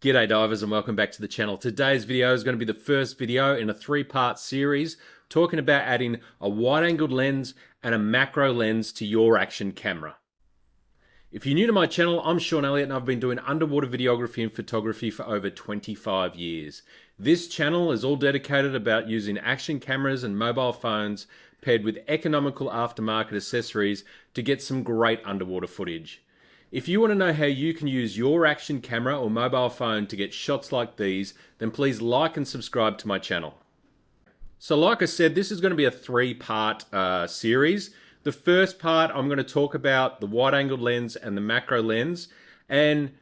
G'day divers and welcome back to the channel. Today's video is going to be the first video in a three-part series talking about adding a wide-angled lens and a macro lens to your action camera. If you're new to my channel, I'm Sean Elliott and I've been doing underwater videography and photography for over 25 years. This channel is all dedicated about using action cameras and mobile phones paired with economical aftermarket accessories to get some great underwater footage. If you want to know how you can use your action camera or mobile phone to get shots like these, then please like and subscribe to my channel. So like I said, this is going to be a three-part series. The first part, I'm going to talk about the wide-angled lens and the macro lens and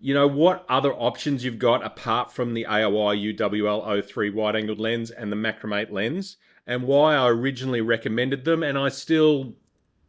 what other options you've got apart from the AOI UWL-03 wide-angled lens and the Macromate lens and why I originally recommended them, and I still,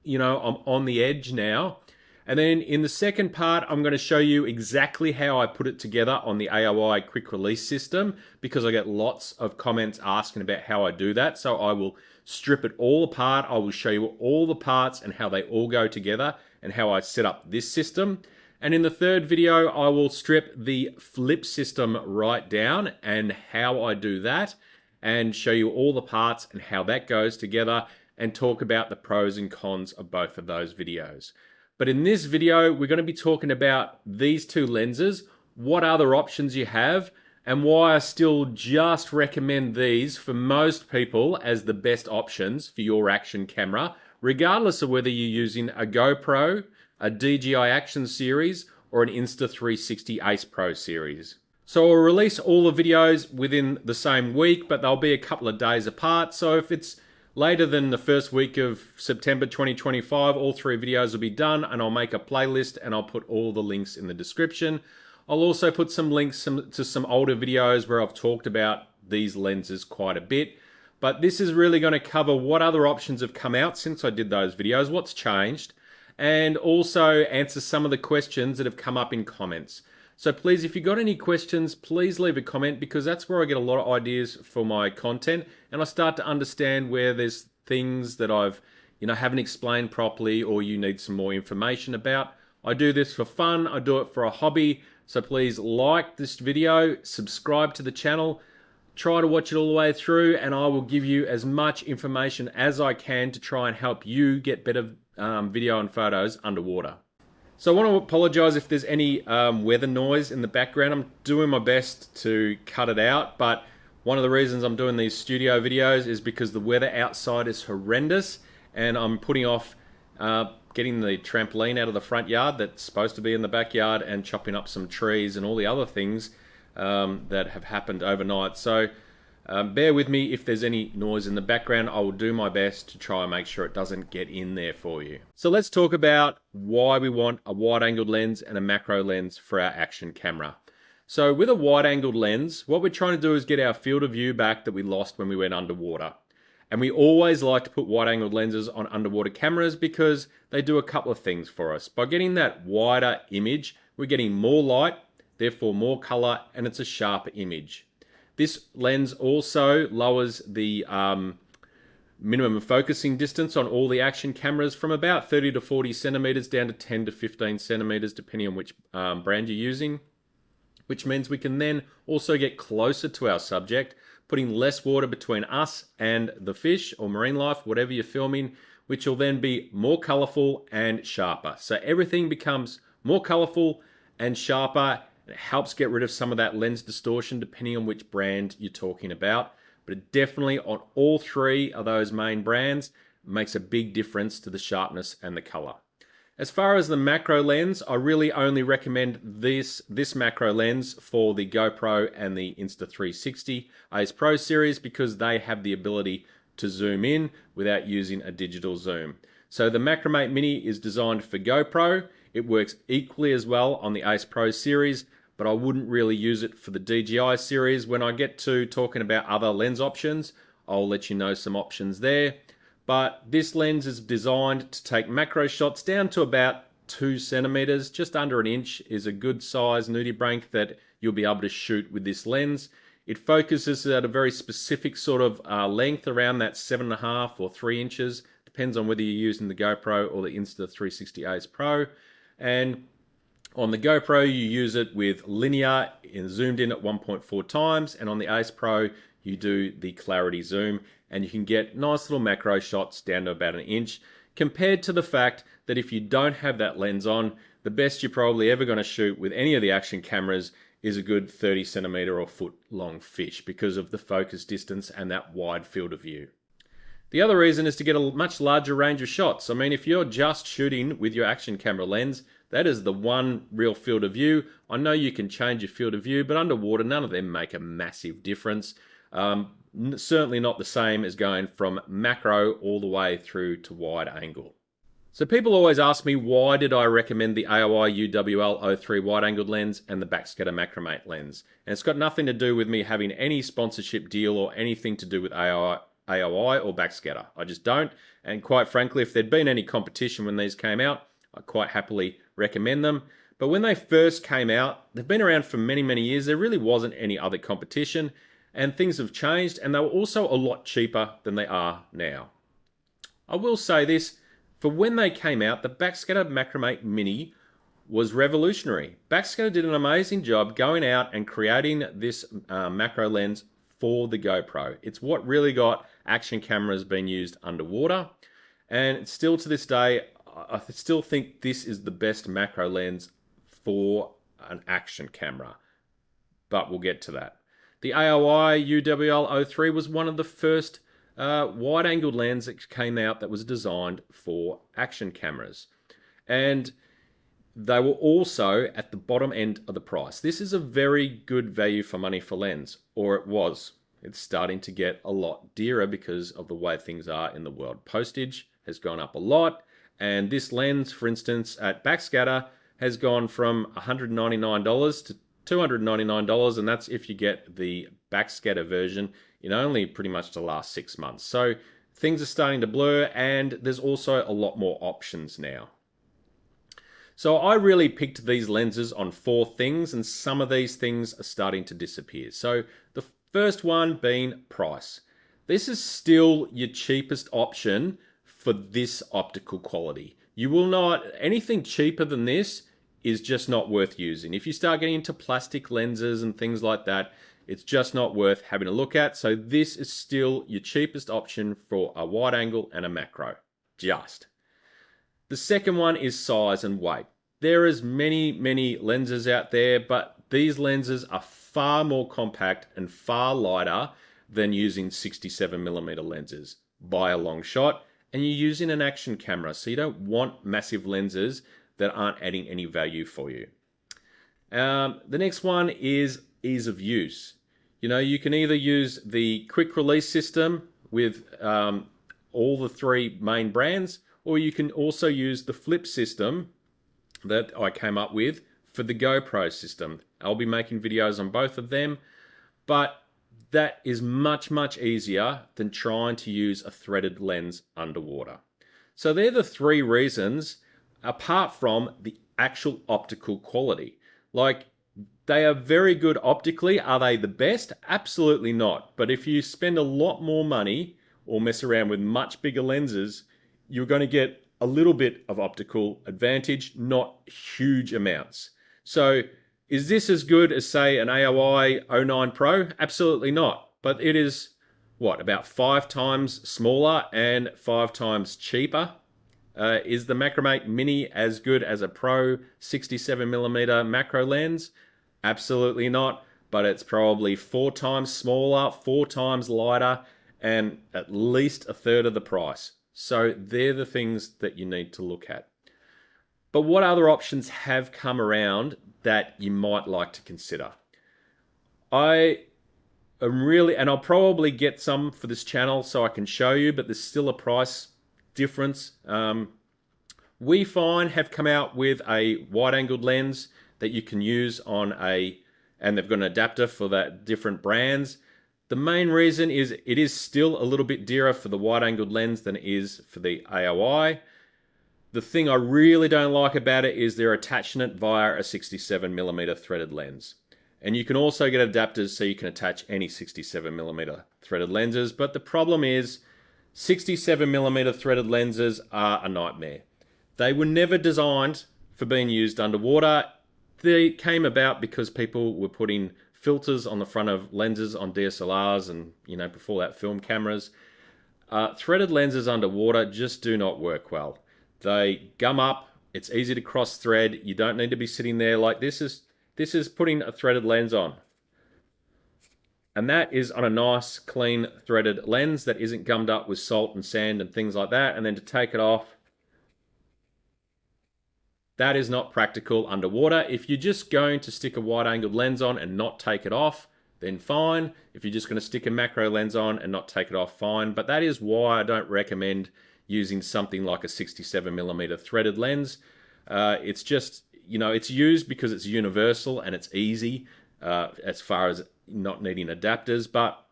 I'm on the edge now. And then in the second part, I'm going to show you exactly how I put it together on the AOI quick release system because I get lots of comments asking about how I do that. So I will strip it all apart. I will show you all the parts and how they all go together and how I set up this system. And in the third video, I will strip the flip system right down and how I do that and show you all the parts and how that goes together and talk about the pros and cons of both of those videos. But in this video, we're going to be talking about these two lenses, what other options you have, and why I still just recommend these for most people as the best options for your action camera, regardless of whether you're using a Gopro, a DJI Action series, or an Insta360 AcePro series. So I'll release all the videos within the same week, but they'll be a couple of days apart. So if it's later than the first week of September 2025, all three videos will be done and I'll make a playlist and I'll put all the links in the description. I'll also put some links to some older videos where I've talked about these lenses quite a bit. But this is really going to cover what other options have come out since I did those videos, what's changed, and also answer some of the questions that have come up in comments. So please, if you've got any questions, please leave a comment because that's where I get a lot of ideas for my content and I start to understand where there's things that I've, haven't explained properly or you need some more information about. I do this for fun. I do it for a hobby. So please like this video, subscribe to the channel, try to watch it all the way through and I will give you as much information as I can to try and help you get better video and photos underwater. So I want to apologize if there's any weather noise in the background. I'm doing my best to cut it out, but one of the reasons I'm doing these studio videos is because the weather outside is horrendous and I'm putting off getting the trampoline out of the front yard that's supposed to be in the backyard and chopping up some trees and all the other things that have happened overnight. So bear with me if there's any noise in the background. I will do my best to try and make sure it doesn't get in there for you. So let's talk about why we want a wide-angled lens and a macro lens for our action camera. So with a wide-angled lens, what we're trying to do is get our field of view back that we lost when we went underwater. And we always like to put wide-angled lenses on underwater cameras because they do a couple of things for us. By getting that wider image, we're getting more light, therefore more color, and it's a sharper image. This lens also lowers the minimum focusing distance on all the action cameras from about 30 to 40 centimeters down to 10 to 15 centimeters, depending on which brand you're using, which means we can then also get closer to our subject, putting less water between us and the fish or marine life, whatever you're filming, which will then be more colorful and sharper. So everything becomes more colorful and sharper. It helps get rid of some of that lens distortion depending on which brand you're talking about. But it definitely on all three of those main brands makes a big difference to the sharpness and the color. As far as the macro lens, I really only recommend this macro lens for the GoPro and the Insta360 AcePro series because they have the ability to zoom in without using a digital zoom. So the Macromate Mini is designed for GoPro. It works equally as well on the AcePro series, but I wouldn't really use it for the DJI series. When I get to talking about other lens options, I'll let you know some options there. But this lens is designed to take macro shots down to about 2 centimeters, just under an inch is a good size nudibranch that you'll be able to shoot with this lens. It focuses at a very specific sort of length around that 7.5 or 3 inches, depends on whether you're using the GoPro or the Insta360 AcePro. And On the GoPro, you use it with linear and zoomed in at 1.4 times, and on the AcePro, you do the clarity zoom, and you can get nice little macro shots down to about an inch, compared to the fact that if you don't have that lens on, the best you're probably ever going to shoot with any of the action cameras is a good 30 centimeter or foot long fish because of the focus distance and that wide field of view. The other reason is to get a much larger range of shots. I mean, if you're just shooting with your action camera lens, that is the one real field of view. I know you can change your field of view, but underwater, none of them make a massive difference. Certainly not the same as going from macro all the way through to wide angle. So people always ask me, why did I recommend the AOI UWL-03 wide-angled lens and the Backscatter Macromate lens? And it's got nothing to do with me having any sponsorship deal or anything to do with AOI or Backscatter. I just don't. And quite frankly, if there'd been any competition when these came out, I'd quite happily recommend them. But when they first came out, they've been around for many, many years. There really wasn't any other competition, and things have changed, and they were also a lot cheaper than they are now. I will say this. For when they came out, the Backscatter Macromate Mini was revolutionary. Backscatter did an amazing job going out and creating this macro lens for the GoPro. It's what really got action cameras being used underwater. And still to this day, I still think this is the best macro lens for an action camera. But we'll get to that. The AOI UWL-03 was one of the first wide-angled lens that came out that was designed for action cameras. And they were also at the bottom end of the price. This is a very good value for money for lens, or it was. It's starting to get a lot dearer because of the way things are in the world. Postage has gone up a lot, and this lens, for instance, at Backscatter has gone from $199 to $299, and that's if you get the Backscatter version in only pretty much the last 6 months. So things are starting to blur, and there's also a lot more options now. So I really picked these lenses on 4 things, and some of these things are starting to disappear. So the first one being price. This is still your cheapest option for this optical quality. You will not, anything cheaper than this is just not worth using. If you start getting into plastic lenses and things like that, it's just not worth having a look at. So this is still your cheapest option for a wide angle and a macro. Just. The second one is size and weight. There is many lenses out there, but these lenses are far more compact and far lighter than using 67mm lenses by a long shot. And you're using an action camera, so you don't want massive lenses that aren't adding any value for you. The next one is ease of use. You know, you can either use the quick release system with all the 3 main brands, or you can also use the flip system that I came up with for the GoPro system. I'll be making videos on both of them, but that is much easier than trying to use a threaded lens underwater. So they're the 3 reasons, apart from the actual optical quality. Like, they are very good optically. Are they the best? Absolutely not. But if you spend a lot more money or mess around with much bigger lenses, you're going to get a little bit of optical advantage, not huge amounts. So is this as good as, say, an AOI 09 Pro? Absolutely not. But it is, what, about 5 times smaller and 5 times cheaper? Is the Macromate Mini as good as a Pro 67mm macro lens? Absolutely not, but it's probably 4 times smaller, 4 times lighter, and at least a third of the price. So they're the things that you need to look at. But what other options have come around that you might like to consider? I am really, and I'll probably get some for this channel so I can show you, but there's still a price difference. Weefine have come out with a wide-angled lens that you can use on and they've got an adapter for that different brands. The main reason is it is still a little bit dearer for the wide-angled lens than it is for the AOI. The thing I really don't like about it is they're attaching it via a 67mm threaded lens. And you can also get adapters so you can attach any 67mm threaded lenses, but the problem is 67mm threaded lenses are a nightmare. They were never designed for being used underwater. they came about because people were putting filters on the front of lenses on DSLRs and, before that, film cameras. Threaded lenses underwater just do not work well. They gum up. It's easy to cross thread. You don't need to be sitting there like this is putting a threaded lens on. And that is on a nice, clean, threaded lens that isn't gummed up with salt and sand and things like that. And then to take it off, that is not practical underwater. If you're just going to stick a wide-angled lens on and not take it off, then fine. If you're just going to stick a macro lens on and not take it off, fine. But that is why I don't recommend using something like a 67mm threaded lens. It's just, it's used because it's universal and it's easy as far as not needing adapters, but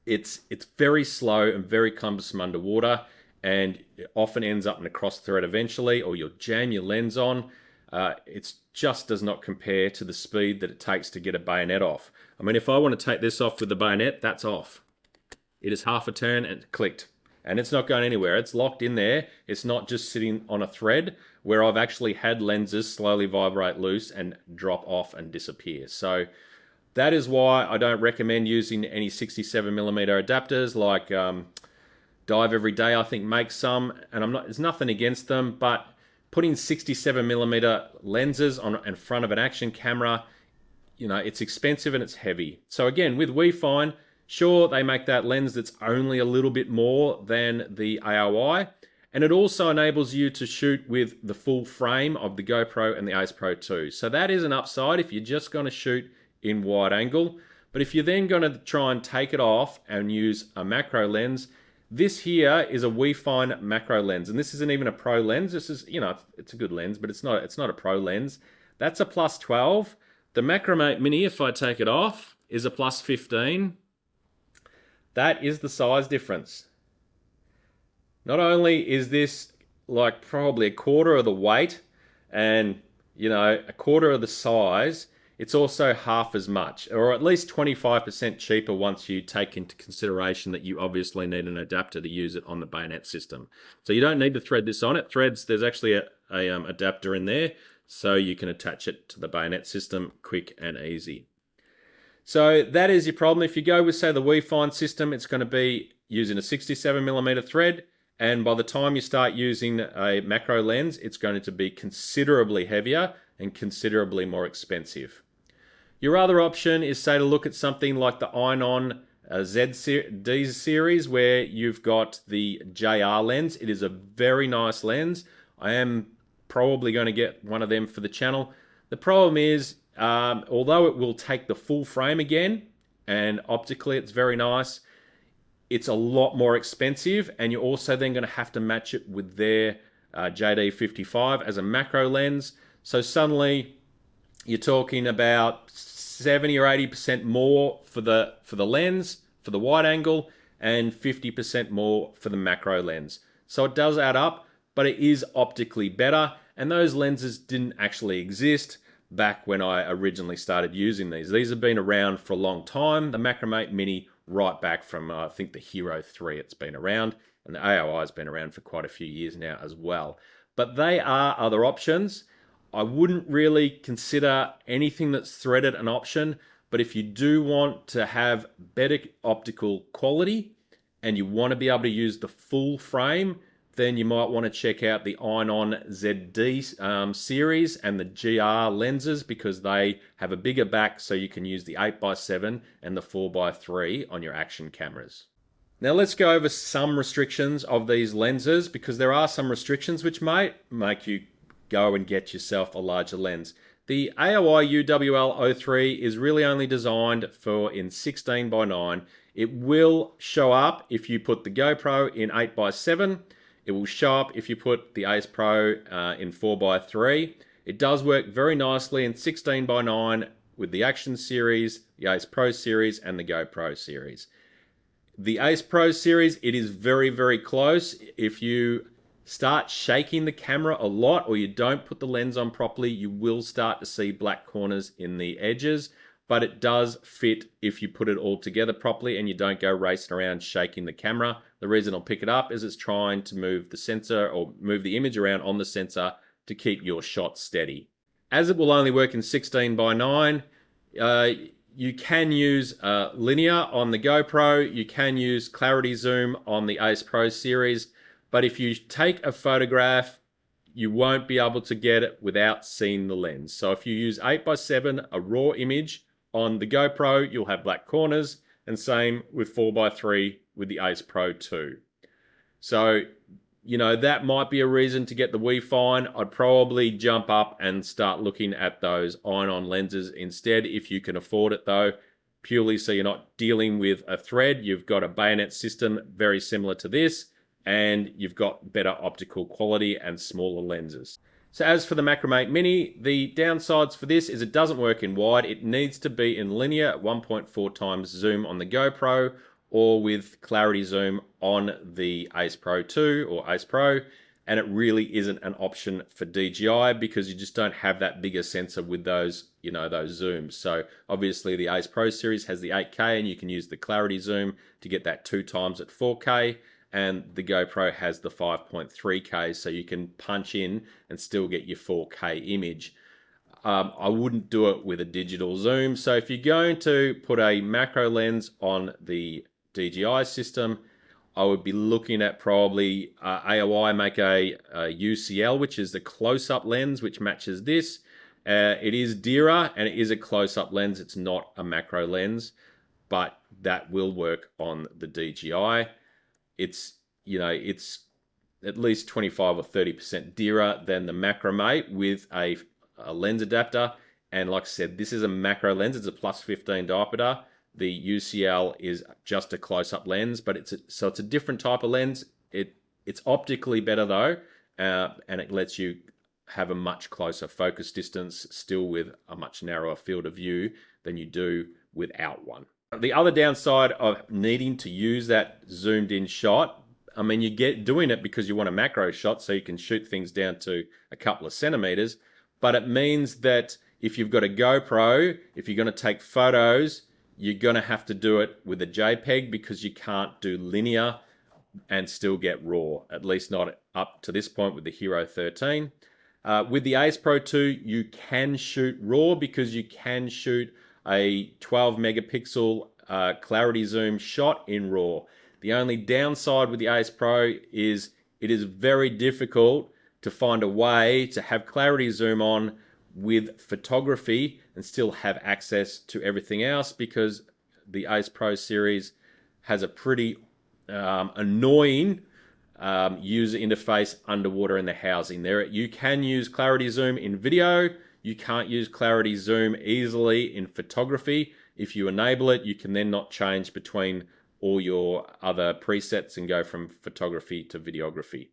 it's very slow and very cumbersome underwater, and it often ends up in a cross thread eventually, or you'll jam your lens on. It just does not compare to the speed that it takes to get a bayonet off. I mean, if I want to take this off with the bayonet, that's off. It is half a turn and clicked. And it's not going anywhere. It's locked in there. It's not just sitting on a thread, where I've actually had lenses slowly vibrate loose and drop off and disappear. So that is why I don't recommend using any 67mm adapters like Dive Every Day, I think, makes some. And there's nothing against them, but putting 67mm lenses on in front of an action camera, it's expensive and it's heavy. So again, with Weefine, sure, they make that lens that's only a little bit more than the AOI, and it also enables you to shoot with the full frame of the GoPro and the AcePro 2. So that is an upside if you're just going to shoot in wide angle. But if you're then going to try and take it off and use a macro lens, this here is a Weefine macro lens, and this isn't even a pro lens. This is, it's a good lens, but it's not a pro lens. That's a +12. The Macromate Mini, if I take it off, is a +15. That is the size difference. Not only is this like probably a quarter of the weight and, a quarter of the size, it's also half as much, or at least 25% cheaper once you take into consideration that you obviously need an adapter to use it on the bayonet system. So you don't need to thread this on. It threads, there's actually a adapter in there, so you can attach it to the bayonet system quick and easy. So that is your problem. If you go with, say, the Weefine system, it's going to be using a 67mm thread, and by the time you start using a macro lens, it's going to be considerably heavier and considerably more expensive. Your other option is, say, to look at something like the Inon ZD series, where you've got the JR lens. It is a very nice lens. I am probably going to get one of them for the channel. The problem is, although it will take the full frame again, and optically it's very nice, it's a lot more expensive, and you're also then going to have to match it with their JD55 as a macro lens. So suddenly you're talking about 70 or 80% more for the lens, for the wide angle, and 50% more for the macro lens. So it does add up, but it is optically better, and those lenses didn't actually exist back when I originally started using these. These have been around for a long time. The Macromate Mini, right back from, I think, the Hero 3, it's been around, and the AOI has been around for quite a few years now as well. But they are other options. I wouldn't really consider anything that's threaded an option, but if you do want to have better optical quality and you want to be able to use the full frame, then you might want to check out the Inon ZD series and the GR lenses, because they have a bigger back, so you can use the 8x7 and the 4x3 on your action cameras. Now let's go over some restrictions of these lenses, because there are some restrictions which might make you go and get yourself a larger lens. The AOI UWL-03 is really only designed for in 16x9. It will show up if you put the GoPro in 8x7. It will show up if you put the AcePro in 4x3. It does work very nicely in 16x9 with the Action series, the AcePro series, and the GoPro series. The AcePro series, it is very, very close. If you start shaking the camera a lot, or you don't put the lens on properly, you will start to see black corners in the edges, but it does fit if you put it all together properly and you don't go racing around shaking the camera. The reason I'll pick it up is it's trying to move the sensor or move the image around on the sensor to keep your shot steady. as it will only work in 16:9, you can use linear on the GoPro, you can use clarity zoom on the AcePro series, but if you take a photograph, you won't be able to get it without seeing the lens. So if you use 8:7, a raw image on the GoPro, you'll have black corners, and same with 4:3 with the AcePro 2. So, you know, that might be a reason to get the Weefine. I'd probably jump up and start looking at those Inon lenses instead if you can afford it though, purely so you're not dealing with a thread. You've got a bayonet system very similar to this, and you've got better optical quality and smaller lenses. So as for the Macromate Mini, the downsides for this is it doesn't work in wide. It needs to be in linear at 1.4 times zoom on the GoPro, or with clarity zoom on the AcePro 2 or AcePro, and it really isn't an option for DJI because you just don't have that bigger sensor with those, you know, those zooms. So obviously the AcePro series has the 8K, and you can use the clarity zoom to get that 2 times at 4K, and the GoPro has the 5.3K, so you can punch in and still get your 4K image. I wouldn't do it with a digital zoom. So if you're going to put a macro lens on the DJI system, I would be looking at probably AOI make a UCL, which is the close-up lens, which matches this. It is dearer, and it is a close-up lens. It's not a macro lens, but that will work on the DJI. It's, you know, it's at least 25 or 30% dearer than the Macromate with a lens adapter. And like I said, this is a macro lens. It's a +15 diopter. The UCL is just a close-up lens, but it's a different type of lens. It's optically better though, and it lets you have a much closer focus distance, still with a much narrower field of view than you do without one. The other downside of needing to use that zoomed-in shot, I mean, you get doing it because you want a macro shot, so you can shoot things down to a couple of centimeters, but it means that if you've got a GoPro, if you're going to take photos, you're going to have to do it with a JPEG because you can't do linear and still get raw, at least not up to this point with the Hero 13. With the AcePro 2, you can shoot raw because you can shoot a 12 megapixel clarity zoom shot in raw. The only downside with the AcePro is it is very difficult to find a way to have clarity zoom on with photography and still have access to everything else, because the AcePro series has a pretty annoying user interface underwater in the housing. There, you can use clarity zoom in video. You can't use clarity zoom easily in photography. If you enable it, you can then not change between all your other presets and go from photography to videography.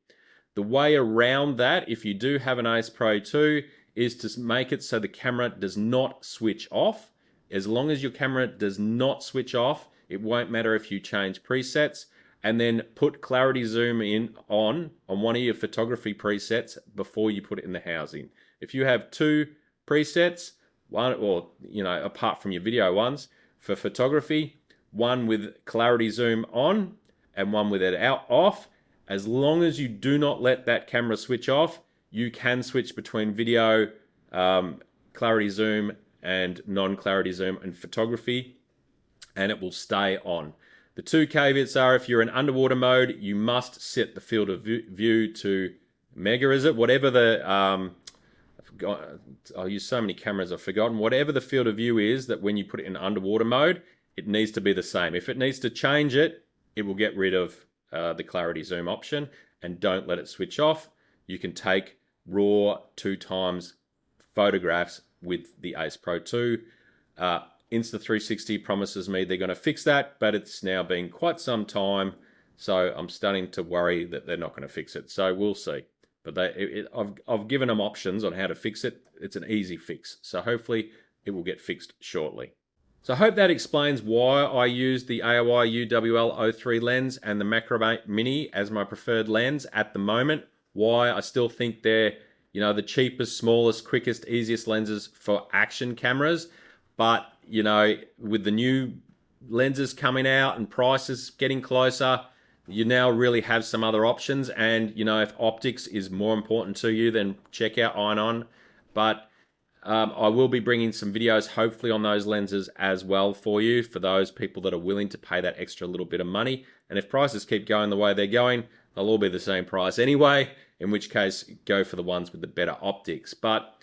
The way around that, if you do have an AcePro 2, is to make it so the camera does not switch off. As long as your camera does not switch off, it won't matter if you change presets, and then put clarity zoom in on one of your photography presets before you put it in the housing. If you have 2 presets, one, or you know, apart from your video ones, for photography, one with clarity zoom on and one with it off, as long as you do not let that camera switch off, you can switch between video, clarity zoom, and non-clarity zoom and photography, and it will stay on. The 2 caveats are, if you're in underwater mode, you must set the field of view to mega, is it? Whatever the, I'll use so many cameras I've forgotten. Whatever the field of view is, that when you put it in underwater mode, it needs to be the same. If it needs to change it, it will get rid of the clarity zoom option, and don't let it switch off. You can take raw 2 times photographs with the AcePro 2. Insta360 promises me they're going to fix that, but it's now been quite some time, so I'm starting to worry that they're not going to fix it. So we'll see. But I've given them options on how to fix it. It's an easy fix, so hopefully it will get fixed shortly. So I hope that explains why I use the AOI UWL-03 lens and the Macromate Mini as my preferred lens at the moment. Why I still think they're, you know, the cheapest, smallest, quickest, easiest lenses for action cameras. But, you know, with the new lenses coming out and prices getting closer, you now really have some other options. And, you know, if optics is more important to you, then check out Inon. But I will be bringing some videos hopefully on those lenses as well for you, for those people that are willing to pay that extra little bit of money. And if prices keep going the way they're going, they'll all be the same price anyway, in which case go for the ones with the better optics. But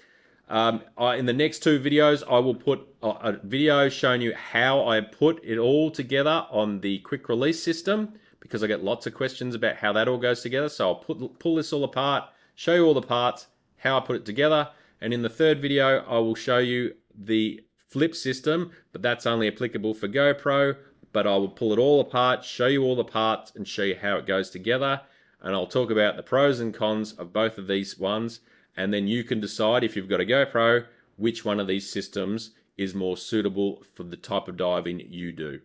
in the next two videos, I will put a video showing you how I put it all together on the quick release system, because I get lots of questions about how that all goes together. So I'll pull this all apart, show you all the parts, how I put it together. And in the third video, I will show you the flip system, but that's only applicable for GoPro. But I will pull it all apart, show you all the parts, and show you how it goes together. And I'll talk about the pros and cons of both of these ones. And then you can decide, if you've got a GoPro, which one of these systems is more suitable for the type of diving you do.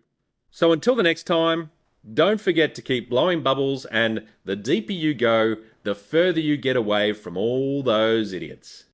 So until the next time, don't forget to keep blowing bubbles, and the deeper you go, the further you get away from all those idiots.